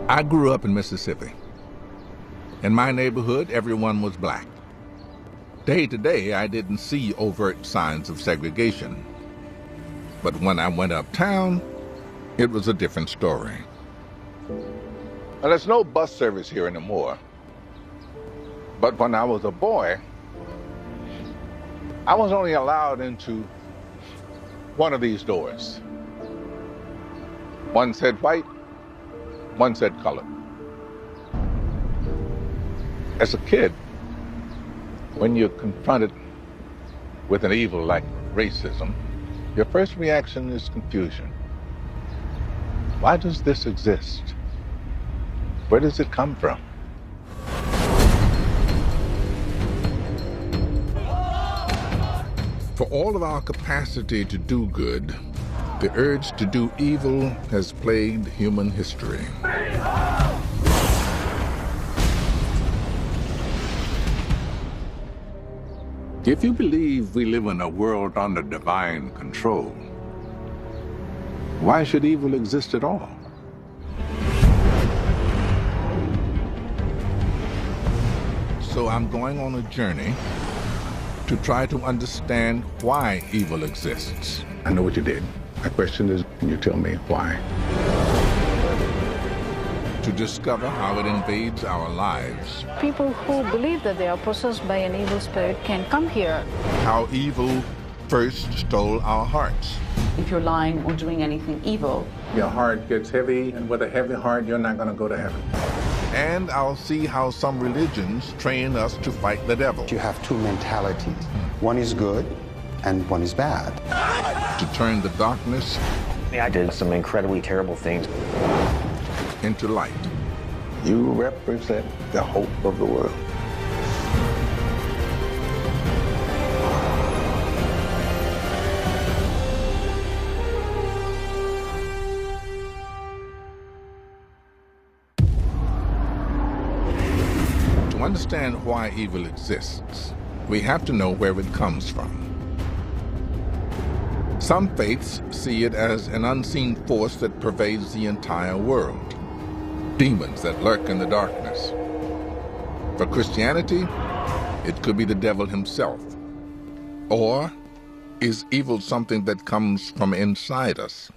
I grew up in Mississippi. In my neighborhood, everyone was black. Day to day, I didn't see overt signs of segregation. But when I went uptown, it was a different story. Now, there's no bus service here anymore. But when I was a boy, I was only allowed into one of these doors. One said white, one said color. As a kid, when you're confronted with an evil like racism, your first reaction is confusion. Why does this exist? Where does it come from? For all of our capacity to do good, the urge to do evil has plagued human history. If you believe we live in a world under divine control, why should evil exist at all? So I'm going on a journey to try to understand why evil exists. I know what you did. My question is, can you tell me why? To discover how it invades our lives. People who believe that they are possessed by an evil spirit can come here. How evil first stole our hearts. If you're lying or doing anything evil, your heart gets heavy, and with a heavy heart, you're not going to go to heaven. And I'll see how some religions train us to fight the devil. You have two mentalities. One is good and one is bad. To turn the darkness I did some incredibly terrible things. Into light. You represent the hope of the world. To understand why evil exists, we have to know where it comes from. Some faiths see it as an unseen force that pervades the entire world. Demons that lurk in the darkness. For Christianity, it could be the devil himself. Or is evil something that comes from inside us?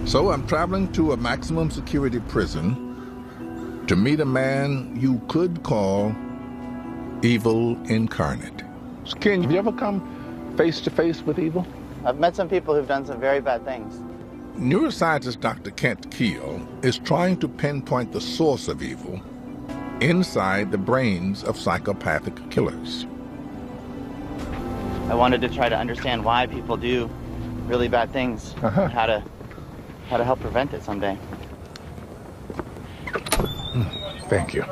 So I'm traveling to a maximum security prison to meet a man you could call evil incarnate. Ken, have you ever come face to face with evil? I've met some people who've done some very bad things. Neuroscientist Dr. Kent Keel is trying to pinpoint the source of evil inside the brains of psychopathic killers. I wanted to try to understand why people do really bad things, and how to help prevent it someday. Thank you.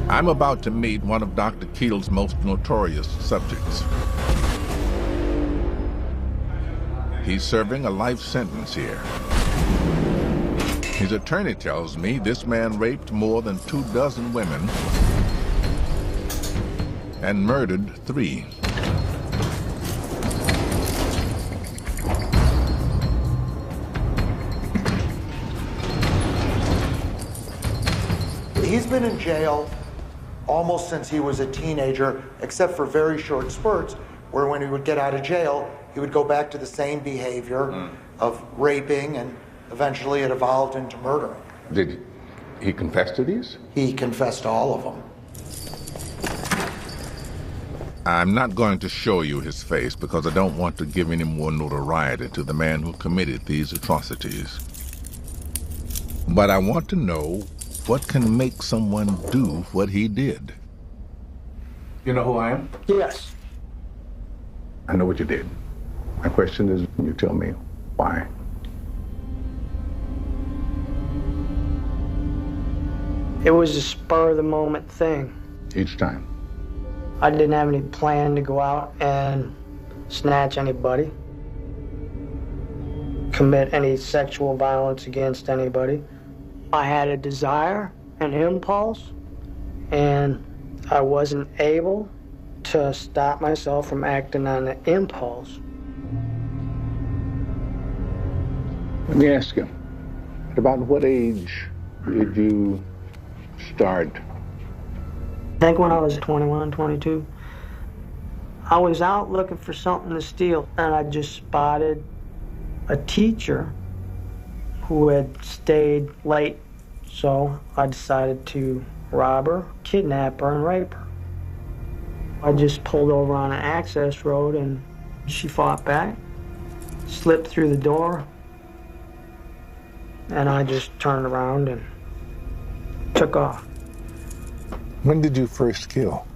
I'm about to meet one of Dr. Keel's most notorious subjects. He's serving a life sentence here. His attorney tells me this man raped more than 24 women and murdered 3. He's been in jail almost since he was a teenager, except for very short spurts, where when he would get out of jail, he would go back to the same behavior of raping, and eventually it evolved into murdering. Did he confess to these? He confessed to all of them. I'm not going to show you his face because I don't want to give any more notoriety to the man who committed these atrocities. But I want to know what can make someone do what he did. You know who I am? Yes. I know what you did. My question is, can you tell me why? It was a spur-of-the-moment thing. Each time? I didn't have any plan to go out and snatch anybody, commit any sexual violence against anybody. I had a desire, an impulse, and I wasn't able to stop myself from acting on the impulse. Let me ask you, at about what age did you start? I think when I was 21, 22, I was out looking for something to steal, and I just spotted a teacher who had stayed late. So I decided to rob her, kidnap her, and rape her. I just pulled over on an access road, and she fought back, slipped through the door, and I just turned around and took off. When did you first kill?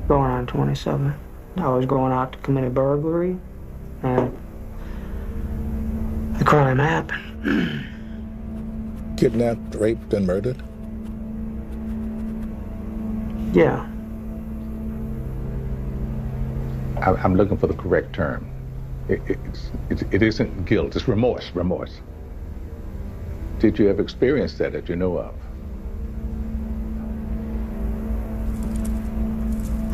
Going on 27. I was going out to commit a burglary, and the crime happened. Kidnapped, raped, and murdered? Yeah. I'm looking for the correct term. It isn't guilt, it's remorse. Did you ever experience that you know of?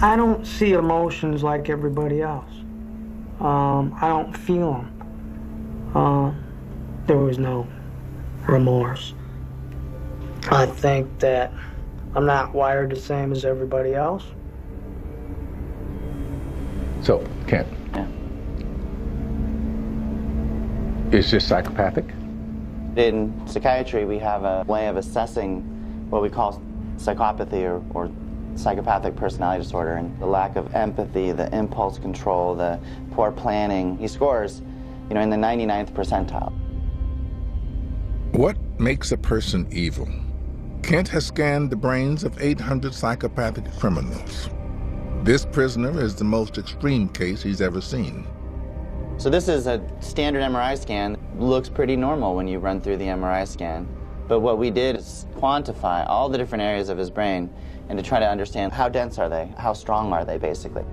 I don't see emotions like everybody else. I don't feel them. There was no remorse. I think that I'm not wired the same as everybody else. So, Kent. Yeah. Is this psychopathic? In psychiatry, we have a way of assessing what we call psychopathy or psychopathic personality disorder, and the lack of empathy, the impulse control, the poor planning. He scores, in the 99th percentile. What makes a person evil? Kent has scanned the brains of 800 psychopathic criminals. This prisoner is the most extreme case he's ever seen. So this is a standard MRI scan. Looks pretty normal when you run through the MRI scan. But what we did is quantify all the different areas of his brain and to try to understand how dense are they, how strong are they, basically.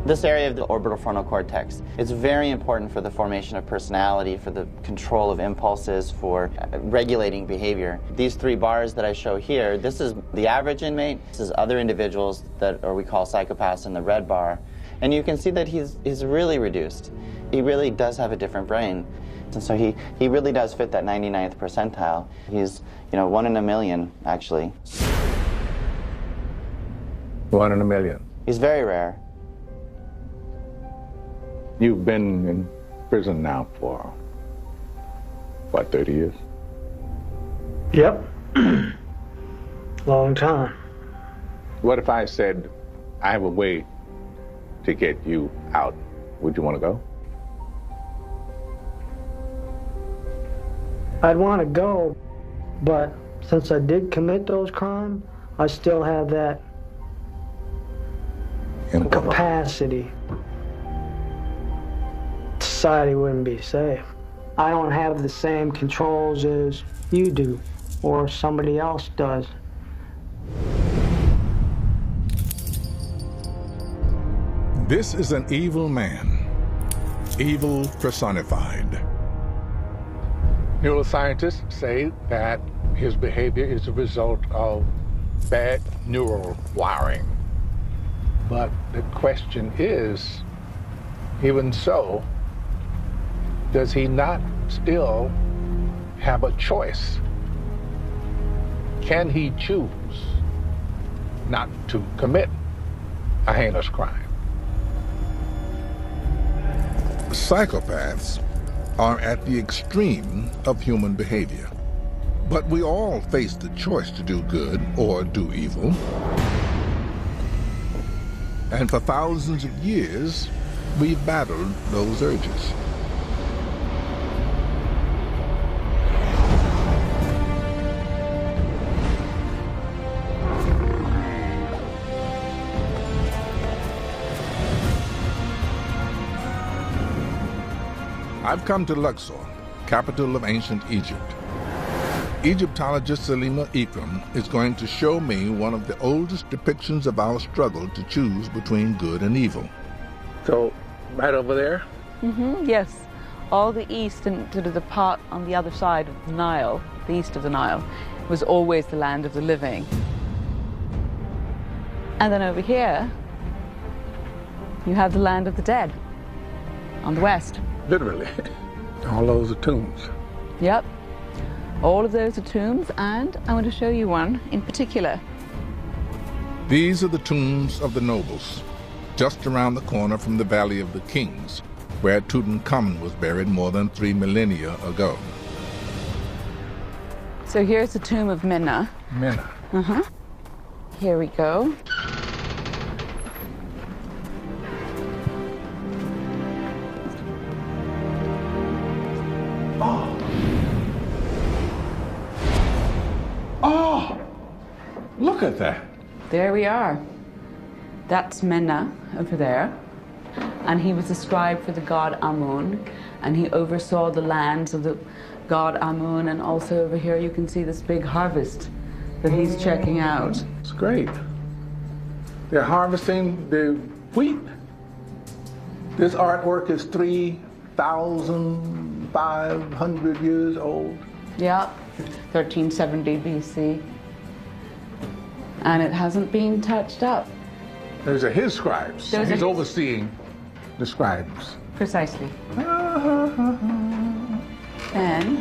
This area of the orbital frontal cortex, it's very important for the formation of personality, for the control of impulses, for regulating behavior. These three bars that I show here, this is the average inmate, this is other individuals that we call psychopaths in the red bar. And you can see that he's really reduced. He really does have a different brain. And so he really does fit that 99th percentile. He's, 1 in a million, actually. 1 in a million. He's very rare. You've been in prison now for, 30 years? Yep. Long time. What if I said, I have a way to get you out? Would you want to go? I'd want to go, but since I did commit those crimes, I still have that capacity. Society wouldn't be safe. I don't have the same controls as you do, or somebody else does. This is an evil man, evil personified. Neuroscientists say that his behavior is a result of bad neural wiring. But the question is, even so, does he not still have a choice? Can he choose not to commit a heinous crime? Psychopaths are at the extreme of human behavior. But we all face the choice to do good or do evil. And for thousands of years, we've battled those urges. I've come to Luxor, capital of ancient Egypt. Egyptologist Salima Ikram is going to show me one of the oldest depictions of our struggle to choose between good and evil. So, right over there? Yes. All the east and sort of the part on the other side of the Nile, the east of the Nile, was always the land of the living. And then over here, you have the land of the dead on the west. Literally. All those are tombs. Yep. All of those are tombs, and I want to show you one in particular. These are the tombs of the nobles, just around the corner from the Valley of the Kings, where Tutankhamun was buried more than 3 millennia ago. So here's the tomb of Menna. Menna. Uh-huh. Here we go. Oh, look at that. There we are. That's Menna over there. And he was the scribe for the god Amun, and he oversaw the lands of the god Amun, and also over here you can see this big harvest that he's checking out. It's great. They're harvesting the wheat. This artwork is 3,500 years old. Yeah, 1370 BC. And it hasn't been touched up. Those are his scribes. He's overseeing the scribes. Precisely. And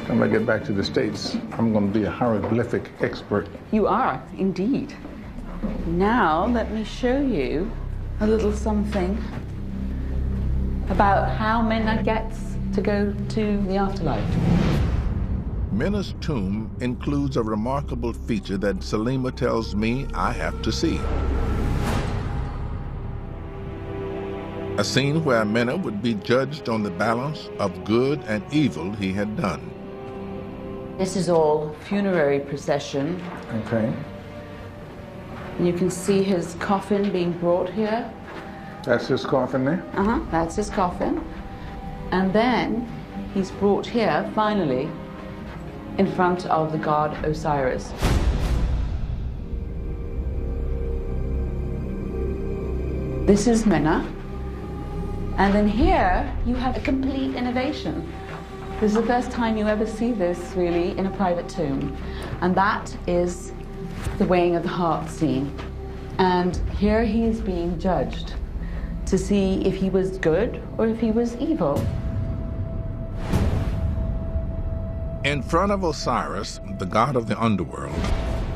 when I get back to the States, I'm going to be a hieroglyphic expert. You are, indeed. Now, let me show you a little something about how Menna gets to go to the afterlife. Menna's tomb includes a remarkable feature that Salima tells me I have to see. A scene where Menna would be judged on the balance of good and evil he had done. This is all funerary procession. Okay. And you can see his coffin being brought here. That's his coffin there? Uh-huh, that's his coffin. And then he's brought here, finally, in front of the god Osiris. This is Menna. And then here, you have a complete innovation. This is the first time you ever see this, really, in a private tomb. And that is the weighing of the heart scene. And here he is being judged to see if he was good or if he was evil. In front of Osiris, the god of the underworld,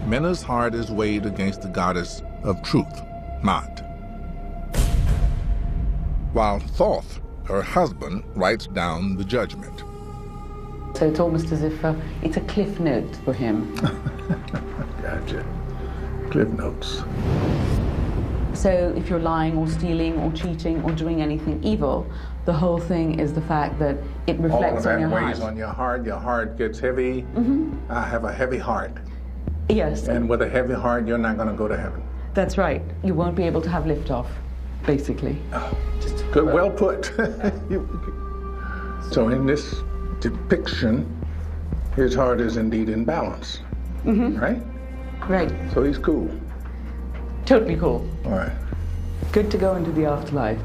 Menna's heart is weighed against the goddess of truth, Maat. While Thoth, her husband, writes down the judgment. So it's almost as if it's a cliff note for him. Gotcha. Cliff notes. So if you're lying or stealing or cheating or doing anything evil, the whole thing is the fact that it reflects on your heart. All of that weighs on your heart gets heavy. Mm-hmm. I have a heavy heart. Yes. And with a heavy heart, you're not going to go to heaven. That's right. You won't be able to have liftoff, basically. Oh, good, well put. So in this depiction, his heart is indeed in balance, right? Right. So he's cool. Totally cool. All right. Good to go into the afterlife.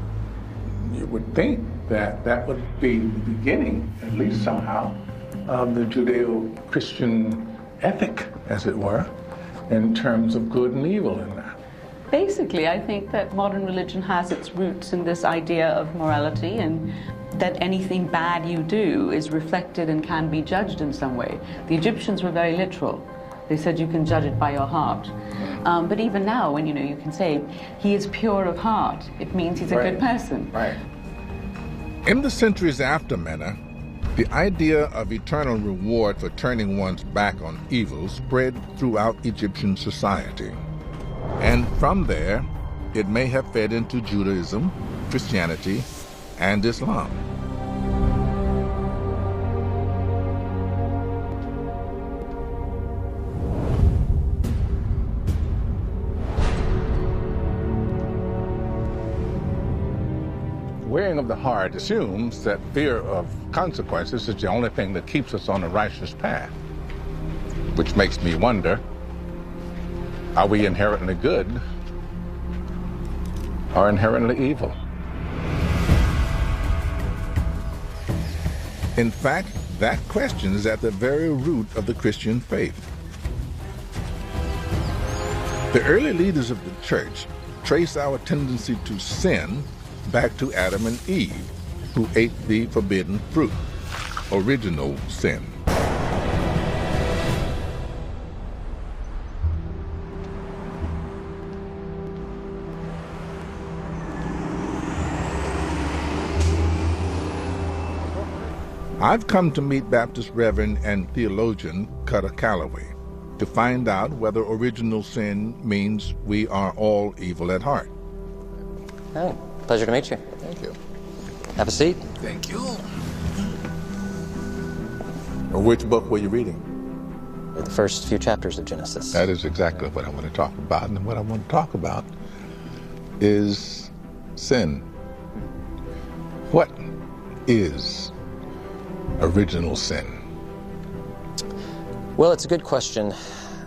You would think that that would be the beginning, at least somehow, of the Judeo-Christian ethic, as it were, in terms of good and evil in that. Basically, I think that modern religion has its roots in this idea of morality, and that anything bad you do is reflected and can be judged in some way. The Egyptians were very literal. They said you can judge it by your heart. But even now, when you can say, he is pure of heart, it means he's a good person. Right. In the centuries after Menna, the idea of eternal reward for turning one's back on evil spread throughout Egyptian society. And from there, it may have fed into Judaism, Christianity, and Islam. Weighing of the heart assumes that fear of consequences is the only thing that keeps us on a righteous path. Which makes me wonder, are we inherently good or inherently evil? In fact, that question is at the very root of the Christian faith. The early leaders of the church trace our tendency to sin back to Adam and Eve, who ate the forbidden fruit. original sin. I've come to meet Baptist Reverend and theologian Cutter Calloway to find out whether original sin means we are all evil at heart. Oh, pleasure to meet you. Thank you. Have a seat. Thank you. Which book were you reading? The first few chapters of Genesis. That is exactly what I want to talk about. And what I want to talk about is sin. What is original sin? Well, it's a good question.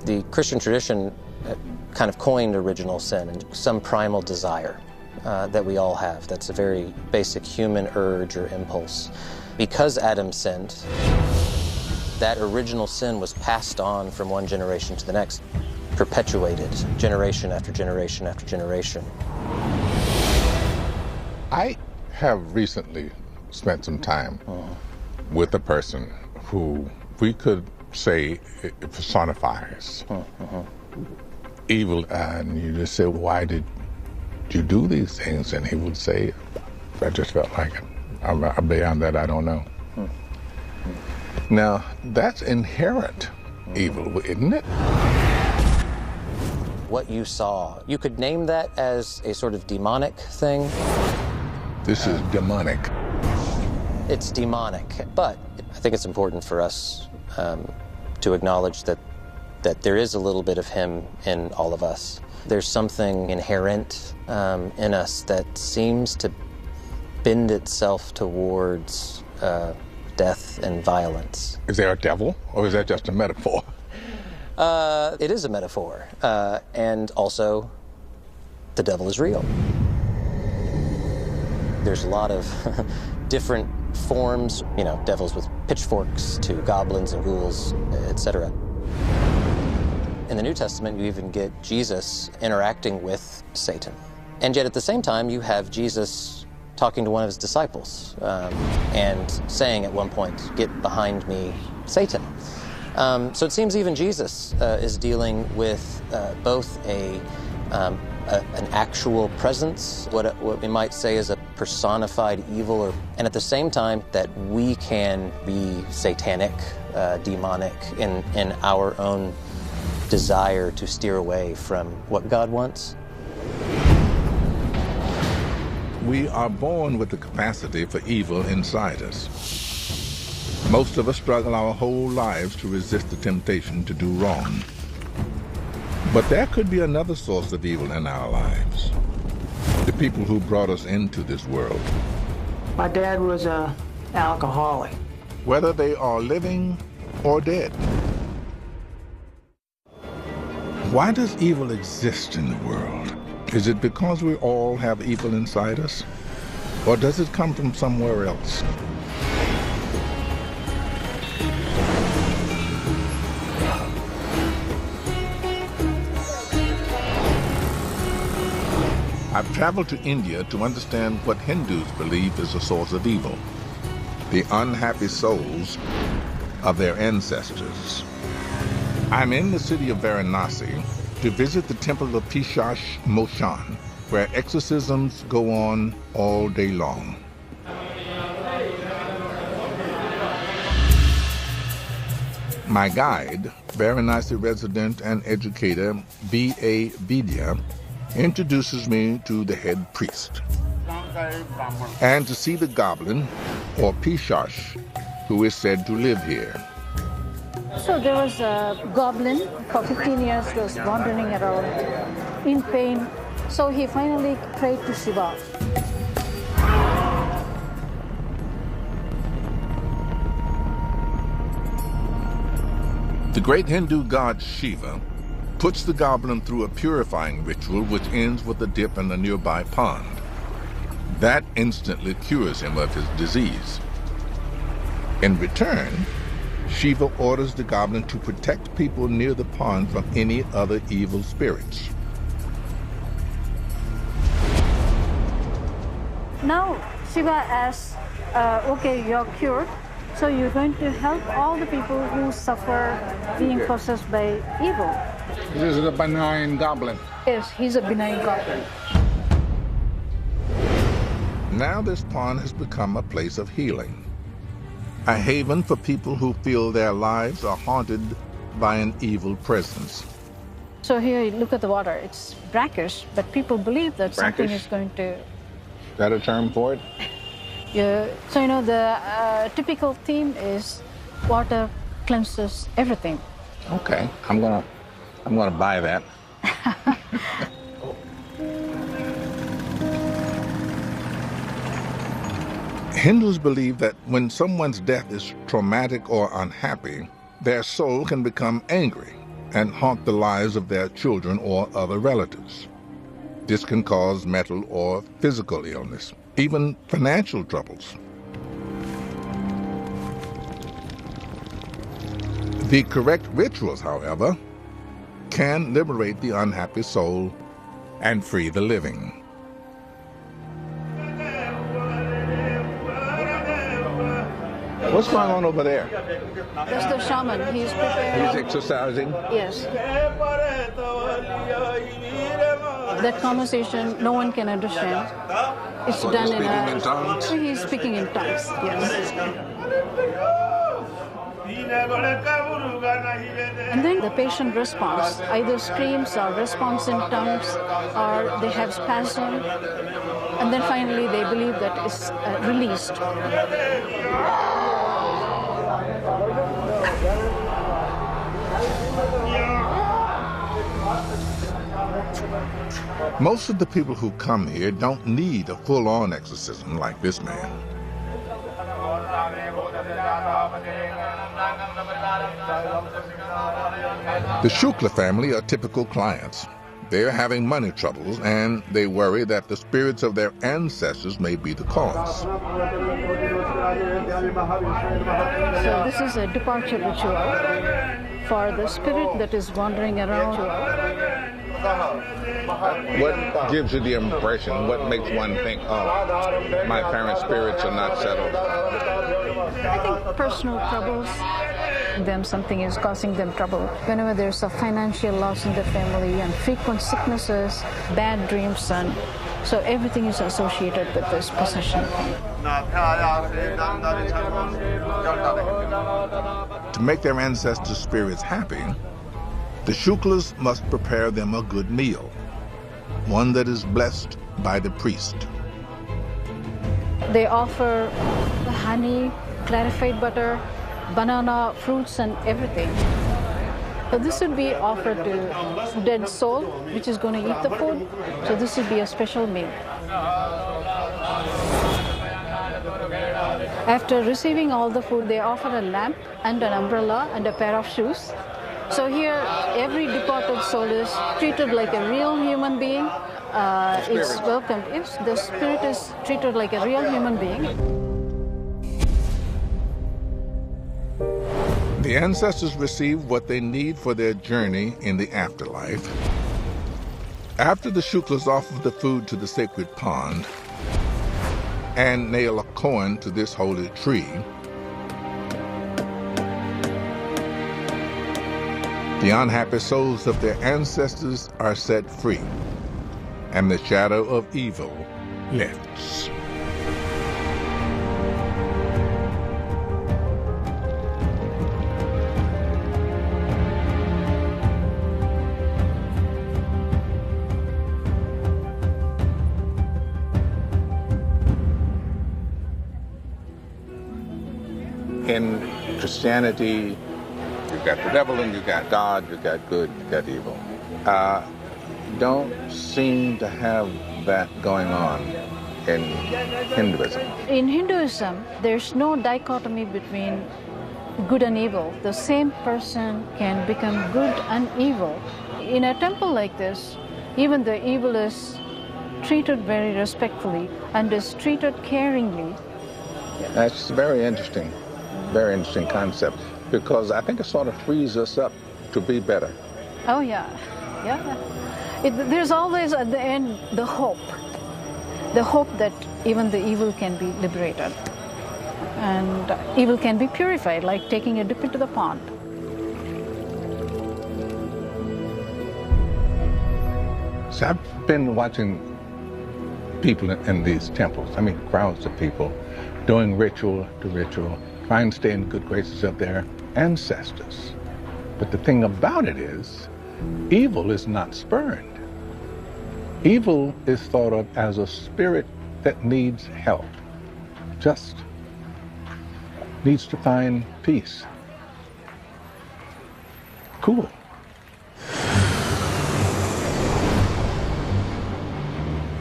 The Christian tradition kind of coined original sin, and some primal desire that we all have. That's a very basic human urge or impulse. Because Adam sinned, that original sin was passed on from one generation to the next, perpetuated generation after generation after generation. I have recently spent some time with a person who we could say personifies evil, and you just say, why did you do these things? And he would say, I just felt like it. Beyond that, I don't know. Now, that's inherent evil, isn't it? What you saw, you could name that as a sort of demonic thing. This is demonic. It's demonic, but I think it's important for us to acknowledge that there is a little bit of him in all of us. There's something inherent in us that seems to bend itself towards death and violence. Is there a devil, or is that just a metaphor? It is a metaphor, and also the devil is real. There's a lot of different forms, you know, devils with pitchforks to goblins and ghouls, etc. In the New Testament, you even get Jesus interacting with Satan. And yet at the same time, you have Jesus talking to one of his disciples and saying at one point, "Get behind me, Satan." So it seems even Jesus is dealing with both an actual presence, what we might say is a personified evil, and at the same time that we can be satanic, demonic in our own desire to steer away from what God wants. We are born with the capacity for evil inside us. Most of us struggle our whole lives to resist the temptation to do wrong. But there could be another source of evil in our lives. The people who brought us into this world. My dad was an alcoholic. Whether they are living or dead. Why does evil exist in the world? Is it because we all have evil inside us? Or does it come from somewhere else? I've traveled to India to understand what Hindus believe is the source of evil, the unhappy souls of their ancestors. I'm in the city of Varanasi to visit the temple of Pishash Moshan, where exorcisms go on all day long. My guide, Varanasi resident and educator B.A. Vidya, introduces me to the head priest and to see the goblin, or Pishash, who is said to live here. So there was a goblin for 15 years, was wandering around in pain. So he finally prayed to Shiva. The great Hindu god Shiva puts the goblin through a purifying ritual which ends with a dip in a nearby pond. That instantly cures him of his disease. In return, Shiva orders the goblin to protect people near the pond from any other evil spirits. Now Shiva asks, okay, you're cured. So you're going to help all the people who suffer being possessed by evil. This is a benign goblin. Yes, he's a benign goblin. Now this pond has become a place of healing, a haven for people who feel their lives are haunted by an evil presence. So here, you look at the water. It's brackish, but people believe that something is going to... Is that a term for it? Yeah. So, the typical theme is water cleanses everything. Okay, I'm gonna buy that. Hindus believe that when someone's death is traumatic or unhappy, their soul can become angry and haunt the lives of their children or other relatives. This can cause mental or physical illness, even financial troubles. The correct rituals, however, can liberate the unhappy soul and free the living. What's going on over there? That's the shaman. He's preparing. He's exercising? Yes. That conversation, no one can understand. It's done he's speaking in tongues? He's speaking in tongues, yes. And then the patient responds, either screams or responds in tongues, or they have spasm, and then finally they believe that it's released. Most of the people who come here don't need a full-on exorcism like this man. The Shukla family are typical clients. They're having money troubles, and they worry that the spirits of their ancestors may be the cause. So this is a departure ritual for the spirit that is wandering around. What gives you the impression? What makes one think, oh, my parents' spirits are not settled? I think personal troubles. Something is causing them trouble. Whenever there's a financial loss in the family and frequent sicknesses, bad dreams, and so everything is associated with this possession. To make their ancestors' spirits happy, the Shuklas must prepare them a good meal, one that is blessed by the priest. They offer the honey, clarified butter, banana, fruits, and everything. So this would be offered to dead soul, which is going to eat the food. So this would be a special meal. After receiving all the food, they offer a lamp and an umbrella and a pair of shoes. So here, every departed soul is treated like a real human being. It's welcomed. If the spirit is treated like a real human being. The ancestors receive what they need for their journey in the afterlife. After the Shuklas offer the food to the sacred pond and nail a coin to this holy tree, the unhappy souls of their ancestors are set free, and the shadow of evil lifts. In Christianity, you've got the devil and you've got God, you've got good, you've got evil. Don't seem to have that going on in Hinduism. In Hinduism, there's no dichotomy between good and evil. The same person can become good and evil. In a temple like this, even the evil is treated very respectfully and is treated caringly. That's very interesting concept, because I think it sort of frees us up to be better. Oh, yeah. There's always at the end the hope that even the evil can be liberated. and evil can be purified, like taking a dip into the pond. So I've been watching people in these temples, I mean crowds of people, doing ritual to ritual, trying to stay in the good graces of their ancestors. But the thing about it is, evil is not spurned. Evil is thought of as a spirit that needs help, just needs to find peace. Cool.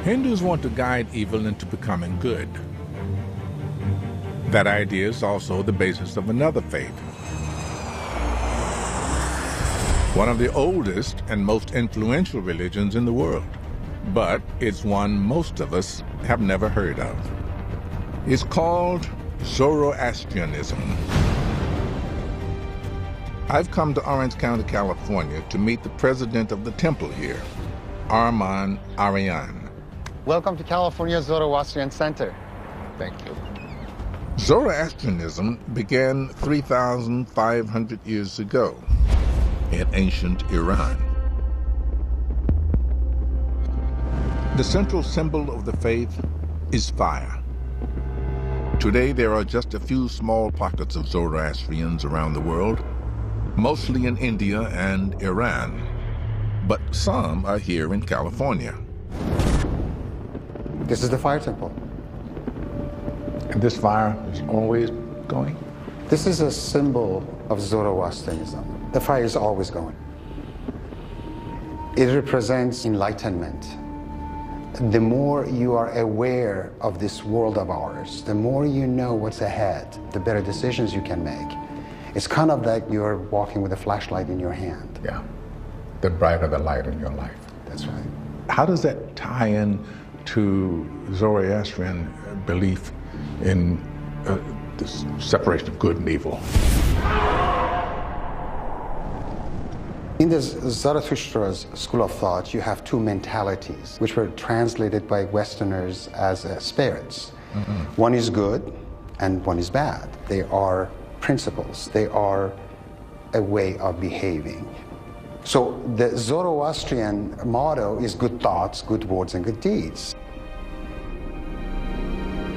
Hindus want to guide evil into becoming good. That idea is also the basis of another faith. One of the oldest and most influential religions in the world, but it's one most of us have never heard of. It's called Zoroastrianism. I've come to Orange County, California to meet the president of the temple here, Arman Aryan. Welcome to California Zoroastrian Center. Thank you. Zoroastrianism began 3,500 years ago in ancient Iran. The central symbol of the faith is fire. Today there are just a few small pockets of Zoroastrians around the world, mostly in India and Iran, but some are here in California. This is the fire temple. And this fire is always going? This is a symbol of Zoroastrianism. The fire is always going. It represents enlightenment. The more you are aware of this world of ours, the more you know what's ahead, the better decisions you can make. It's kind of like you're walking with a flashlight in your hand. Yeah. The brighter the light in your life. That's right. How does that tie in to Zoroastrian belief in this separation of good and evil? In the Zarathustra's school of thought, you have two mentalities, which were translated by Westerners as spirits. Mm-hmm. One is good and one is bad. They are principles. They are a way of behaving. So the Zoroastrian motto is good thoughts, good words, and good deeds.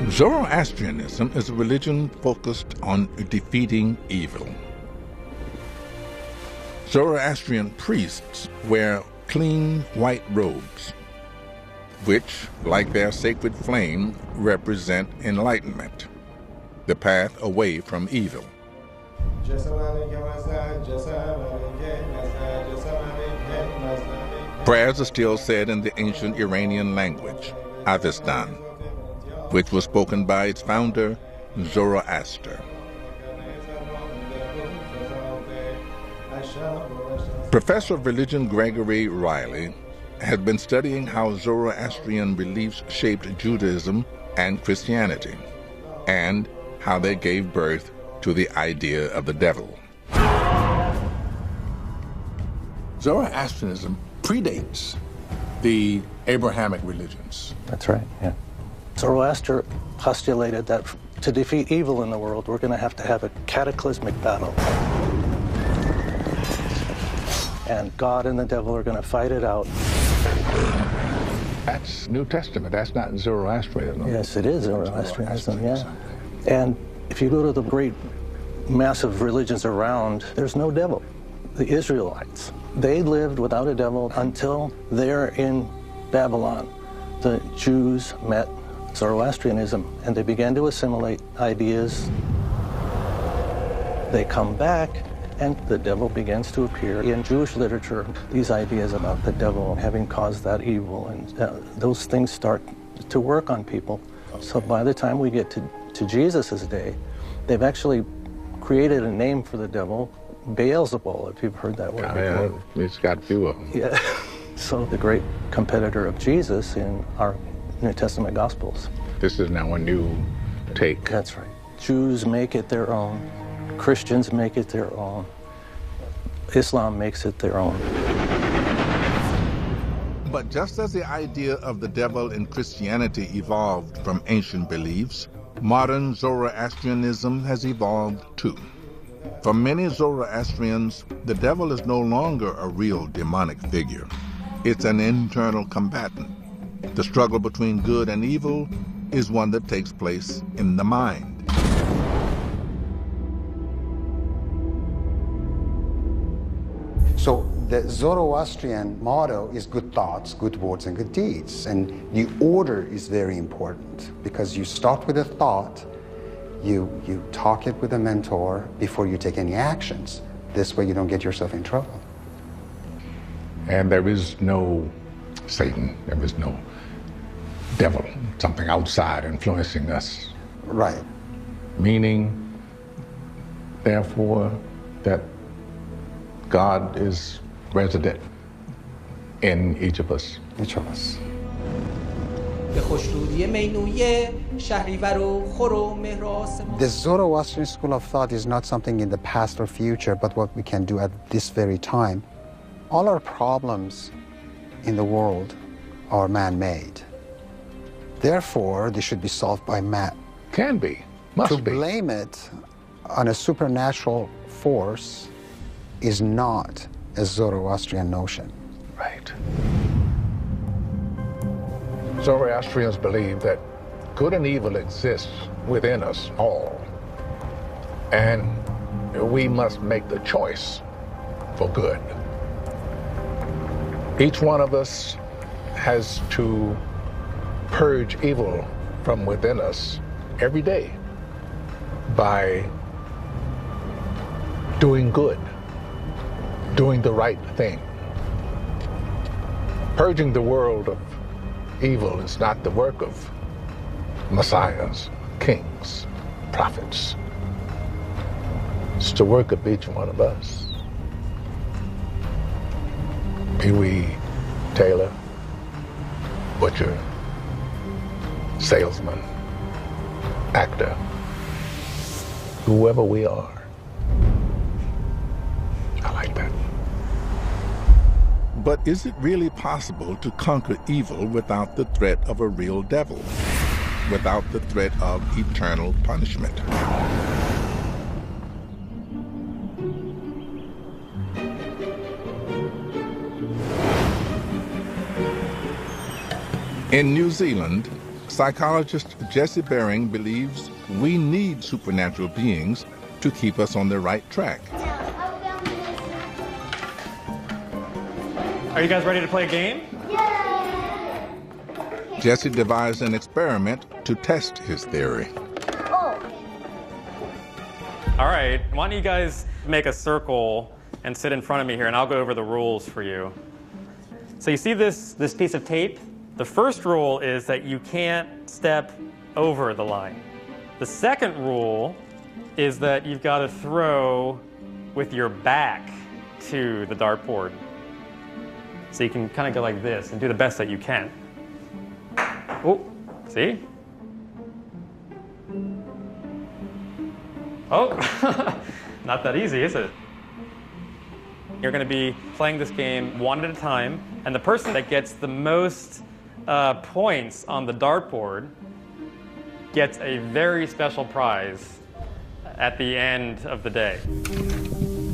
Zoroastrianism is a religion focused on defeating evil. Zoroastrian priests wear clean white robes, which, like their sacred flame, represent enlightenment, the path away from evil. Prayers are still said in the ancient Iranian language, Avestan, which was spoken by its founder, Zoroaster. Professor of Religion Gregory Riley has been studying how Zoroastrian beliefs shaped Judaism and Christianity, and how they gave birth to the idea of the devil. Zoroastrianism predates the Abrahamic religions. That's right, yeah. Zoroaster postulated that to defeat evil in the world, we're going to have a cataclysmic battle. And God and the devil are going to fight it out. That's New Testament. That's not Zoroastrianism. Yes, it is Zoroastrianism, yeah. And if you go to the great massive religions around, there's no devil. The Israelites, they lived without a devil until they're in Babylon. The Jews met Zoroastrianism, and they began to assimilate ideas. They come back, and the devil begins to appear in Jewish literature. These ideas about the devil having caused that evil, and those things start to work on people. So by the time we get to Jesus' day, they've actually created a name for the devil, Beelzebul, if you've heard that word before. Yeah, it's got a few of them. Yeah. So the great competitor of Jesus in our New Testament Gospels. This is now a new take. That's right. Jews make it their own. Christians make it their own. Islam makes it their own. But just as the idea of the devil in Christianity evolved from ancient beliefs, Modern Zoroastrianism has evolved too. For many Zoroastrians, the devil is no longer a real demonic figure. It's an internal combatant. The struggle between good and evil is one that takes place in the mind. So the Zoroastrian motto is good thoughts, good words, and good deeds. And the order is very important because you start with a thought, you talk it with a mentor before you take any actions. This way you don't get yourself in trouble. And there is no Satan, there is no devil, something outside influencing us. Right. Meaning, therefore, that God is resident in each of us. Each of us. The Zoroastrian school of thought is not something in the past or future, but what we can do at this very time. All our problems in the world are man-made. Therefore, they should be solved by man. Can be, must be. To blame it on a supernatural force is not a Zoroastrian notion. Right. Zoroastrians believe that good and evil exists within us all. And we must make the choice for good. Each one of us has to purge evil from within us every day by doing good, doing the right thing. Purging the world of evil is not the work of messiahs, kings, prophets. It's the work of each one of us. Be we tailor, butcher, salesman, actor, whoever we are. I like that. But is it really possible to conquer evil without the threat of a real devil, without the threat of eternal punishment? In New Zealand, psychologist Jesse Baring believes we need supernatural beings to keep us on the right track. Are you guys ready to play a game? Yeah! Jesse devised an experiment to test his theory. Oh. All right, why don't you guys make a circle and sit in front of me here, and I'll go over the rules for you. So you see this piece of tape? The first rule is that you can't step over the line. The second rule is that you've got to throw with your back to the dartboard. So you can kind of go like this and do the best that you can. Oh, see? Oh, not that easy, is it? You're going to be playing this game one at a time, and the person that gets the most points on the dartboard gets a very special prize at the end of the day.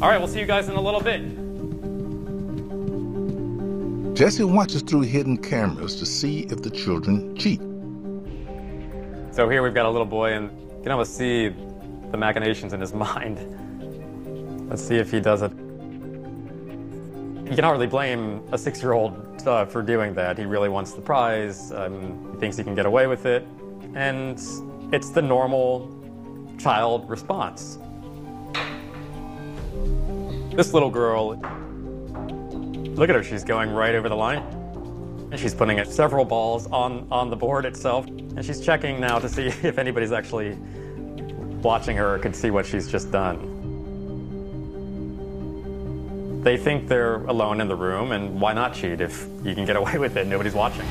All right, we'll see you guys in a little bit. Jesse watches through hidden cameras to see if the children cheat. So here we've got a little boy, and you can almost see the machinations in his mind. Let's see if he does it. You can hardly blame a 6-year-old for doing that. He really wants the prize, he thinks he can get away with it, and it's the normal child response. This little girl, look at her, she's going right over the line. And she's putting several balls on the board itself, and she's checking now to see if anybody's actually watching her or can see what she's just done. They think they're alone in the room, and why not cheat if you can get away with it, nobody's watching.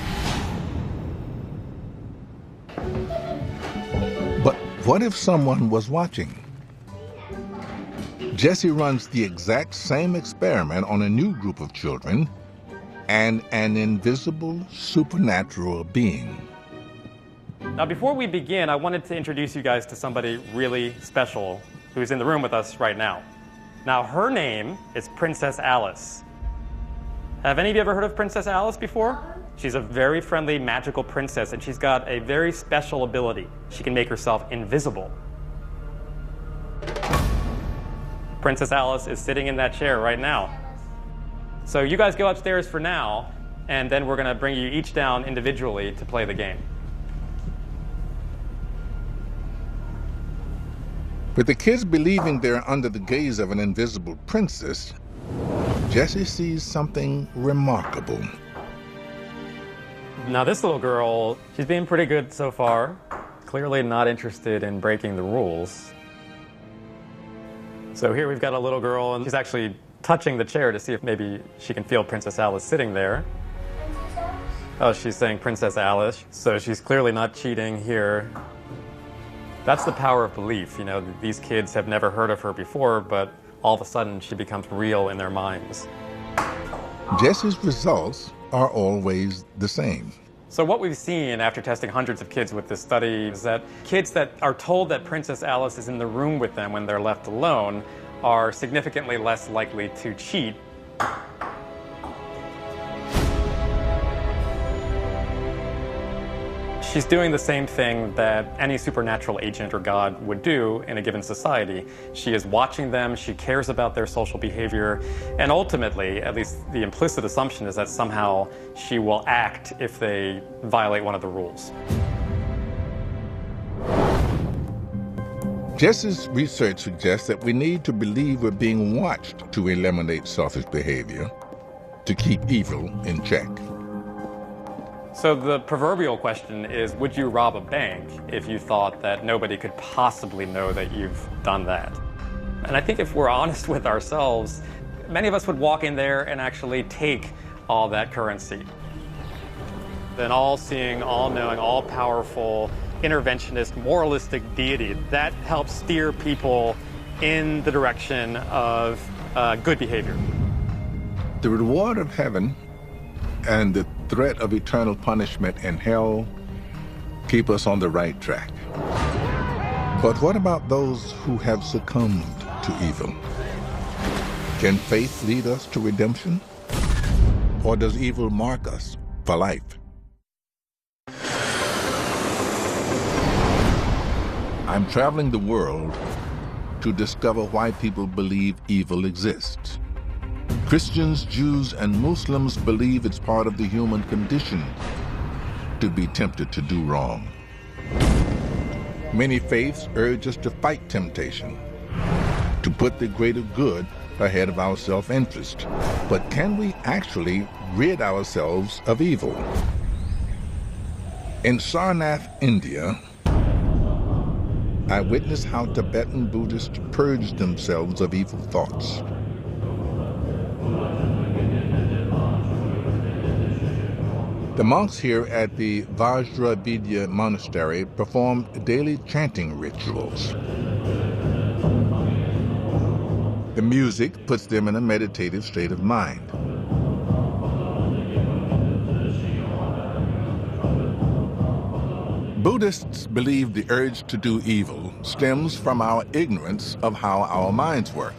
But what if someone was watching? Jesse runs the exact same experiment on a new group of children, and an invisible supernatural being Now, before we begin, I wanted to introduce you guys to somebody really special who's in the room with us right now. Now, her name is Princess Alice. Have any of you ever heard of Princess Alice before? She's a very friendly, magical princess, and she's got a very special ability. She can make herself invisible. Princess Alice is sitting in that chair right now. So you guys go upstairs for now, and then we're going to bring you each down individually to play the game. With the kids believing they're under the gaze of an invisible princess, Jesse sees something remarkable. Now this little girl, she's being pretty good so far. Clearly not interested in breaking the rules. So here we've got a little girl, and she's actually touching the chair to see if maybe she can feel Princess Alice sitting there. Oh, she's saying Princess Alice, so she's clearly not cheating here. That's the power of belief. You know, these kids have never heard of her before, but all of a sudden she becomes real in their minds. Jesse's results are always the same. So what we've seen after testing hundreds of kids with this study is that kids that are told that Princess Alice is in the room with them when they're left alone are significantly less likely to cheat. She's doing the same thing that any supernatural agent or god would do in a given society. She is watching them, she cares about their social behavior, and ultimately, at least the implicit assumption is that somehow she will act if they violate one of the rules. Jesse's research suggests that we need to believe we're being watched to eliminate selfish behavior, to keep evil in check. So the proverbial question is, would you rob a bank if you thought that nobody could possibly know that you've done that? And I think if we're honest with ourselves, many of us would walk in there and actually take all that currency. An all-seeing, all-knowing, all-powerful, interventionist, moralistic deity that helps steer people in the direction of good behavior. The reward of heaven and the threat of eternal punishment in hell keep us on the right track. But what about those who have succumbed to evil? Can faith lead us to redemption? Or does evil mark us for life? I'm traveling the world to discover why people believe evil exists. Christians, Jews, and Muslims believe it's part of the human condition to be tempted to do wrong. Many faiths urge us to fight temptation, to put the greater good ahead of our self-interest. But can we actually rid ourselves of evil? In Sarnath, India, I witnessed how Tibetan Buddhists purged themselves of evil thoughts. The monks here at the Vajravidya monastery perform daily chanting rituals. The music puts them in a meditative state of mind. Buddhists believe the urge to do evil stems from our ignorance of how our minds work.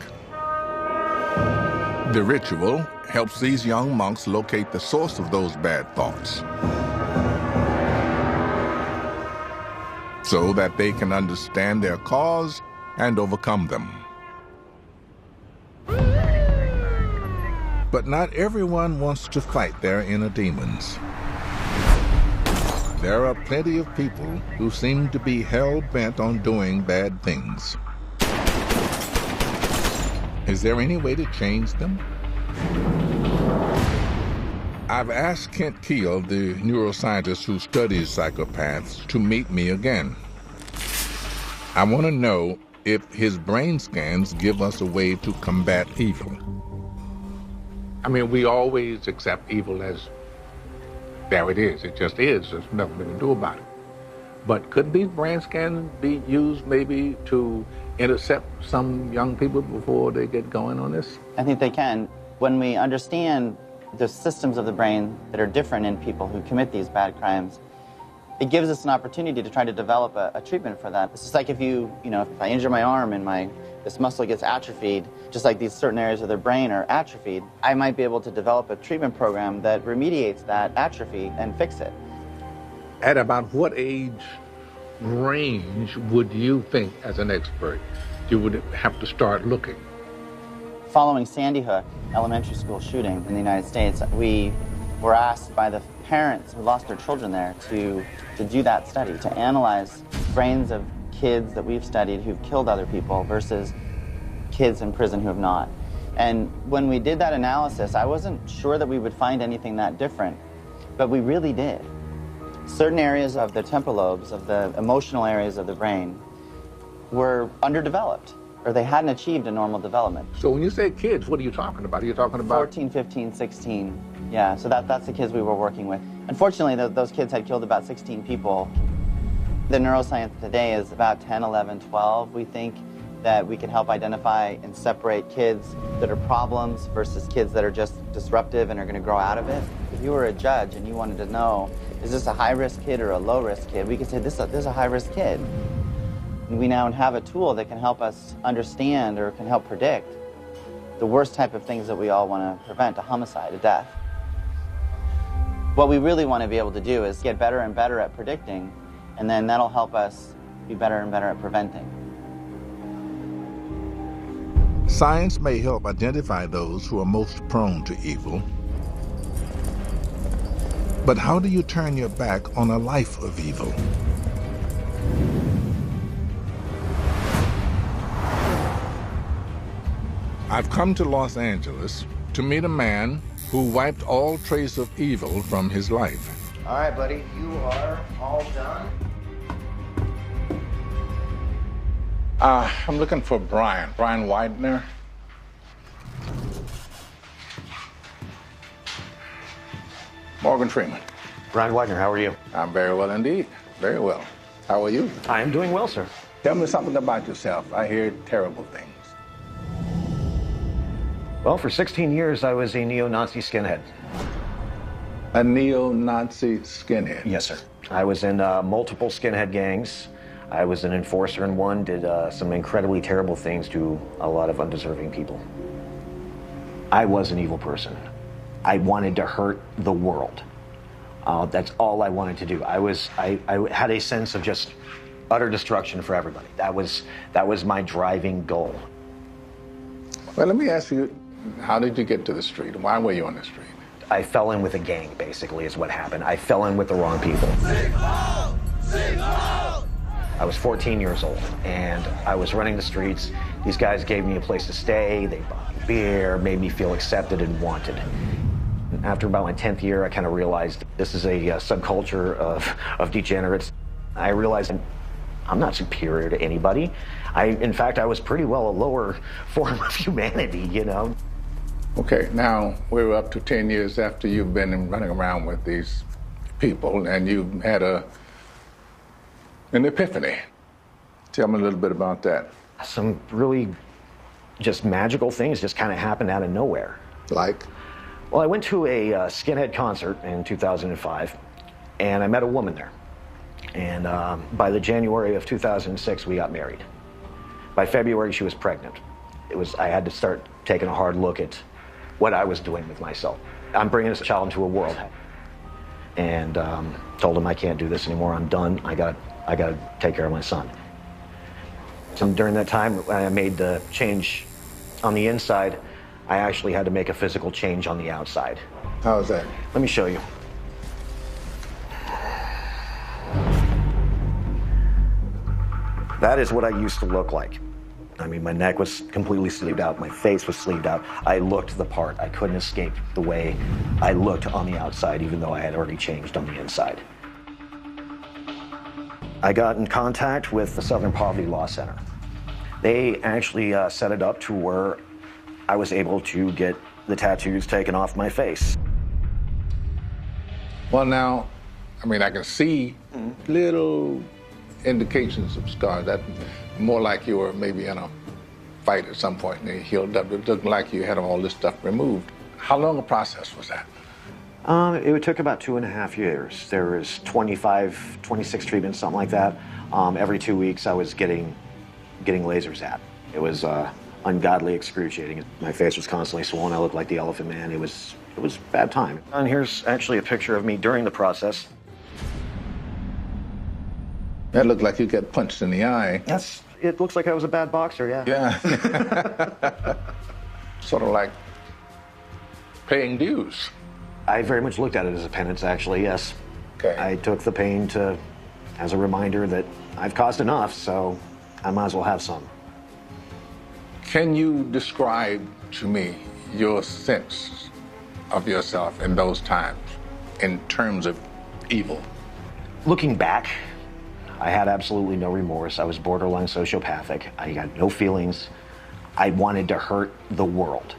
The ritual helps these young monks locate the source of those bad thoughts so that they can understand their cause and overcome them. But not everyone wants to fight their inner demons. There are plenty of people who seem to be hell-bent on doing bad things. Is there any way to change them? I've asked Kent Keel, the neuroscientist who studies psychopaths, to meet me again. I want to know if his brain scans give us a way to combat evil. I mean, we always accept evil as, there it is, it just is, there's nothing we can do about it. But could these brain scans be used maybe to intercept some young people before they get going on this? I think they can. When we understand the systems of the brain that are different in people who commit these bad crimes, it gives us an opportunity to try to develop a treatment for that. It's just like if if I injure my arm and this muscle gets atrophied, just like these certain areas of their brain are atrophied, I might be able to develop a treatment program that remediates that atrophy and fix it. At about what age range would you think, as an expert, you would have to start looking? Following Sandy Hook elementary school shooting in the United States, we were asked by the parents who lost their children there to do that study, to analyze brains of kids that we've studied who've killed other people versus kids in prison who have not. And when we did that analysis, I wasn't sure that we would find anything that different, but we really did. Certain areas of the temporal lobes, of the emotional areas of the brain, were underdeveloped, or they hadn't achieved a normal development. So when you say kids, what are you talking about? Are you talking about 14, 15, 16? Yeah, so that's the kids we were working with. Unfortunately, those kids had killed about 16 people. The neuroscience today is about 10, 11, 12. We think that we can help identify and separate kids that are problems versus kids that are just disruptive and are going to grow out of it. If you were a judge and you wanted to know, is this a high-risk kid or a low-risk kid, we could say this is a high-risk kid. And we now have a tool that can help us understand or can help predict the worst type of things that we all want to prevent, a homicide, a death. What we really want to be able to do is get better and better at predicting, and then that'll help us be better and better at preventing. Science may help identify those who are most prone to evil. But how do you turn your back on a life of evil? I've come to Los Angeles to meet a man who wiped all trace of evil from his life. All right, buddy, you are all done. I'm looking for Brian Widener. Morgan Freeman. Brian Widener, how are you? I'm very well indeed. Very well. How are you? I am doing well, sir. Tell me something about yourself. I hear terrible things. Well, for 16 years, I was a neo-Nazi skinhead. A neo-Nazi skinhead? Yes, sir. I was in multiple skinhead gangs. I was an enforcer in one, did some incredibly terrible things to a lot of undeserving people. I was an evil person. I wanted to hurt the world. That's all I wanted to do. I had a sense of just utter destruction for everybody. That was my driving goal. Well, let me ask you, how did you get to the street? Why were you on the street? I fell in with a gang, basically, is what happened. I fell in with the wrong people. Sing loud! Sing loud! I was 14 years old, and I was running the streets. These guys gave me a place to stay. They bought me beer, made me feel accepted and wanted. After about my 10th year, I kind of realized this is a subculture of degenerates. I realized I'm not superior to anybody. In fact, I was pretty well a lower form of humanity, you know. Okay, now we're up to 10 years after you've been running around with these people, and you had an epiphany. Tell me a little bit about that. Some really just magical things just kind of happened out of nowhere. Like? Well, I went to a skinhead concert in 2005, and I met a woman there. And by the January of 2006, we got married. By February, she was pregnant. I had to start taking a hard look at what I was doing with myself. I'm bringing this child into a world. And told him I can't do this anymore. I'm done. I got to take care of my son. So during that time, I made the change on the inside. I actually had to make a physical change on the outside. How was that? Let me show you. That is what I used to look like. I mean, my neck was completely sleeved out. My face was sleeved out. I looked the part. I couldn't escape the way I looked on the outside, even though I had already changed on the inside. I got in contact with the Southern Poverty Law Center. They actually set it up to where I was able to get the tattoos taken off my face. Well, now, I mean, I can see little indications of scars. That more like you were maybe in a fight at some point and they healed up. It looked like you had all this stuff removed. How long a process was that? It took about 2.5 years. There was 25, 26 treatments, something like that. Every 2 weeks I was getting lasers at. It was ungodly excruciating. My face was constantly swollen. I looked like the Elephant Man. It was a bad time. And here's actually a picture of me during the process. That looked like you got punched in the eye. It looks like I was a bad boxer, yeah. Yeah. Sort of like paying dues. I very much looked at it as a penance, actually, yes. Okay. I took the pain as a reminder that I've caused enough, so I might as well have some. Can you describe to me your sense of yourself in those times in terms of evil? Looking back, I had absolutely no remorse. I was borderline sociopathic. I had no feelings. I wanted to hurt the world.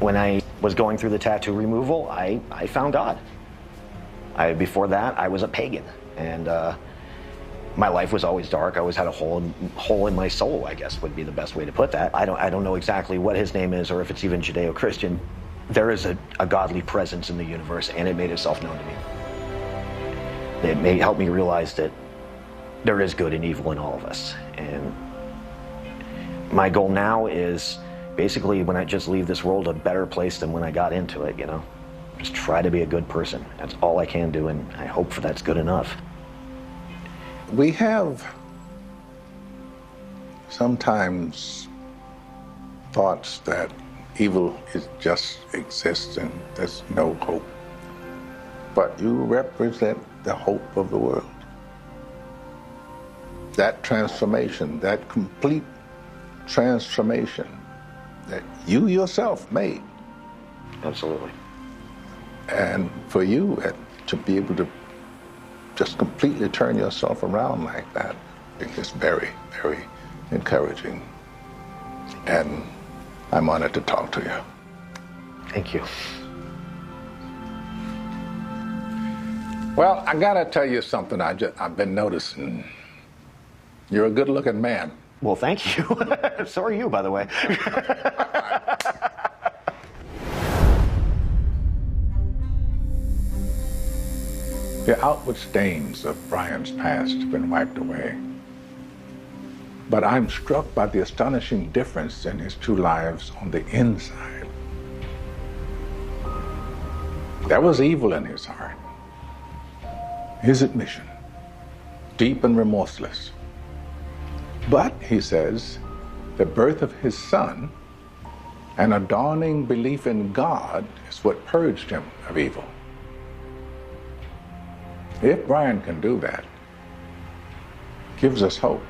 When I was going through the tattoo removal, I found God. Before that, I was a pagan, and my life was always dark. I always had a hole in my soul, I guess would be the best way to put that. I don't know exactly what his name is or if it's even Judeo-Christian. There is a godly presence in the universe, and it made itself known to me. It may help me realize that there is good and evil in all of us. And my goal now is basically when I just leave this world a better place than when I got into it, you know? Just try to be a good person. That's all I can do, and I hope that's good enough. We have sometimes thoughts that evil is just exists and there's no hope. But you represent the hope of the world. That transformation, that complete transformation that you yourself made. Absolutely. And for you to be able to just completely turn yourself around like that is very, very encouraging. And I'm honored to talk to you. Thank you. Well, I gotta tell you something I've been noticing. You're a good-looking man. Well, thank you. So are you, by the way. The outward stains of Brian's past have been wiped away. But I'm struck by the astonishing difference in his two lives on the inside. There was evil in his heart. His admission, deep and remorseless. But, he says, the birth of his son and a dawning belief in God is what purged him of evil. If Brian can do that, gives us hope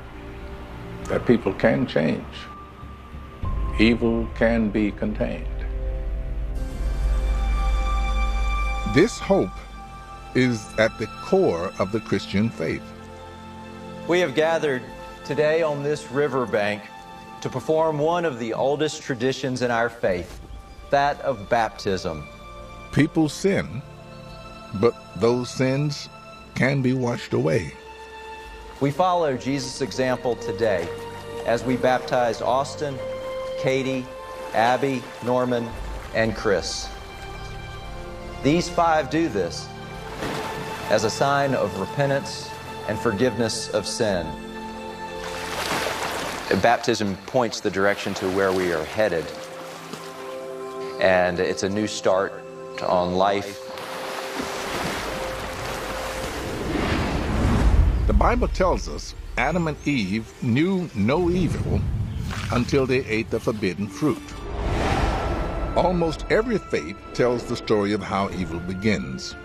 that people can change. Evil can be contained. This hope is at the core of the Christian faith. We have gathered today on this riverbank to perform one of the oldest traditions in our faith, that of baptism. People sin, but those sins can be washed away. We follow Jesus' example today as we baptize Austin, Katie, Abby, Norman, and Chris. These 5 do this as a sign of repentance and forgiveness of sin. Baptism points the direction to where we are headed, and it's a new start on life. The Bible tells us Adam and Eve knew no evil until they ate the forbidden fruit. Almost every faith tells the story of how evil begins.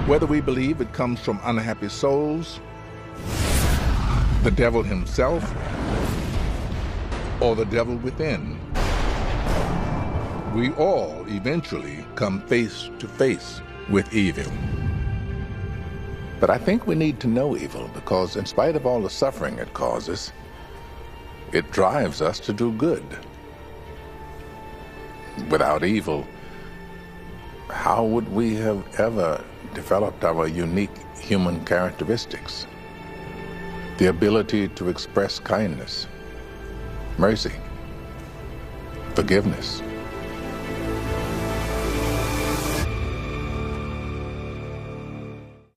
Whether we believe it comes from unhappy souls, the devil himself, or the devil within, we all eventually come face to face with evil. But I think we need to know evil because in spite of all the suffering it causes, it drives us to do good. Without evil, how would we have ever developed our unique human characteristics? The ability to express kindness, mercy, forgiveness.